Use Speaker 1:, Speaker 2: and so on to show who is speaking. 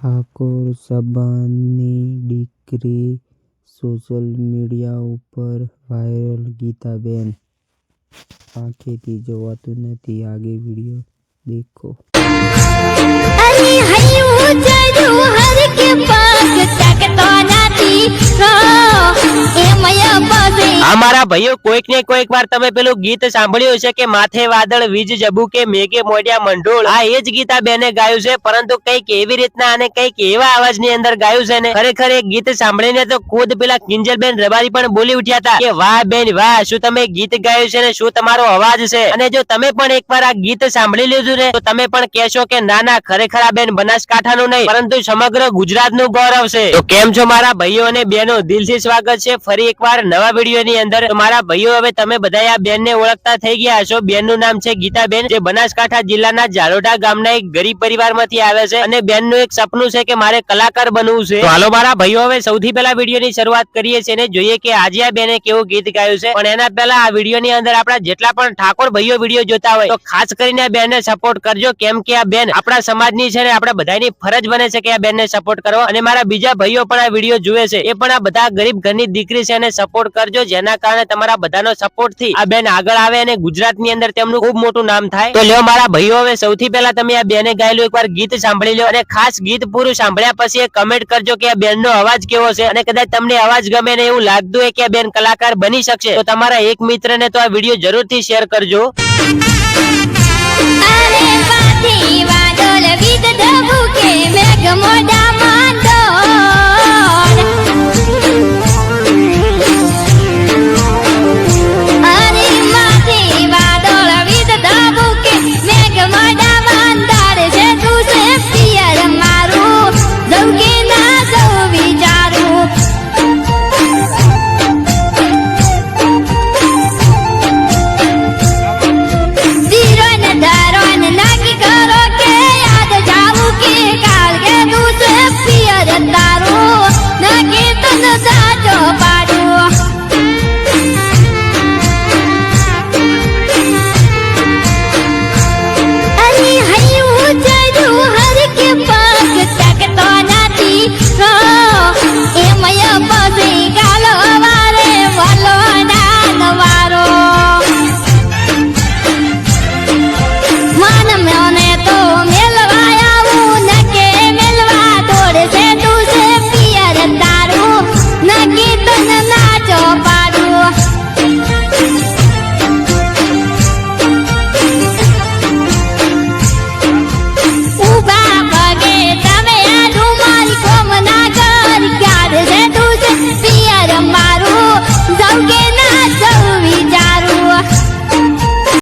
Speaker 1: ઠાકોર સબાની દીકરી social media ઉપર viral Gitaben. આંખેથી જોવાતું નથી, આગે વિડીયો દેખો।
Speaker 2: અરે હૈયું ચડ્યું હર કે પગ તકતો નથી એ મયા પાસે।
Speaker 3: અમારા ભાઈઓ કોઈક ને કોઈક વાર તમે પેલું ગીત સાંભળ્યું છે કે માથે વાદળ વીજ જબુકે મેઘે મોઢિયા મંડોળ। આ એ જ ગીતાબેને ગાયું છે, પરંતુ કઈક એવી રીતના અને કઈક એવા અવાજની અંદર ગાયું છે ને ખરેખર એ ગીત સાંભળીને તો ખુદ પેલા કિંજલબેન રબારી પણ બોલી ઉઠ્યા હતા કે વાહ બેન વાહ, શું તમે ગીત ગાયું છે ને શું તમારો અવાજ છે। અને જો તમે પણ એકવાર આ ગીત સાંભળી લીધું ને તો તમે પણ કહેશો કે ના ના, ખરેખર આ બેન બનાસકાંઠાનું નહીં પરંતુ સમગ્ર ગુજરાતનું ગૌરવ છે। તો કેમ છો મારા ભાઈઓ અને બહેનો, દિલથી સ્વાગત છે ફરી એકવાર નવા વિડીયોની અંદર। મારા ભાઈઓ, હવે તમે બધા આ બેનને ઓળખતા થઈ ગયા હશો। બેનનું નામ છે ગીતાબેન, જે બનાસકાંઠા જિલ્લાના જાલોટા ગામના એક ગરીબ પરિવારમાંથી આવે છે અને બેનનું એક સપનું છે કે મારે કલાકાર બનવું છે। તો હાલો મારા ભાઈઓ, હવે સૌથી પહેલા વિડીયોની શરૂઆત કરીએ છીએ ને જોઈએ કે આજે આ બેને કેવું ગીત ગાયું છે। પણ એના પહેલા આ વિડીયોની અંદર આપણા જેટલા પણ ઠાકોર ભાઈઓ વિડીયો જોતા હોય તો ખાસ કરીને આ બેનને સપોર્ટ કરજો, કેમ કે આ બેન આપણા સમાજની છે ને આપણે બધાની ફરજ બને છે કે આ બેનને સપોર્ટ કરવો। અને મારા બીજા ભાઈઓ પણ આ વિડીયો જુએ છે, એ પણ આ બધા ગરીબ ઘરની દીકરી છે અને સપોર્ટ કરજો, જેના કારણે તમારા બધાનો સપોર્ટ થી આ બેન આગળ આવે અને ગુજરાતની અંદર તેમનું ખૂબ મોટું નામ થાય। તો લ્યો મારા ભાઈઓ, હવે સૌથી પહેલા તમે આ બેને ગાયેલું એકવાર ગીત સાંભળી લો અને ખાસ ગીત પૂરું સાંભળ્યા પછી કમેન્ટ કરજો કે આ બેનનો અવાજ કેવો છે। અને કદાચ તમને અવાજ ગમે ને એવું લાગતું હોય કે આ બેન કલાકાર બની શકશે તો તમારા એક મિત્રને તો આ વિડીયો જરૂરથી શેર કરજો।
Speaker 2: અરે પાથી વાદળ વીજ જબુકે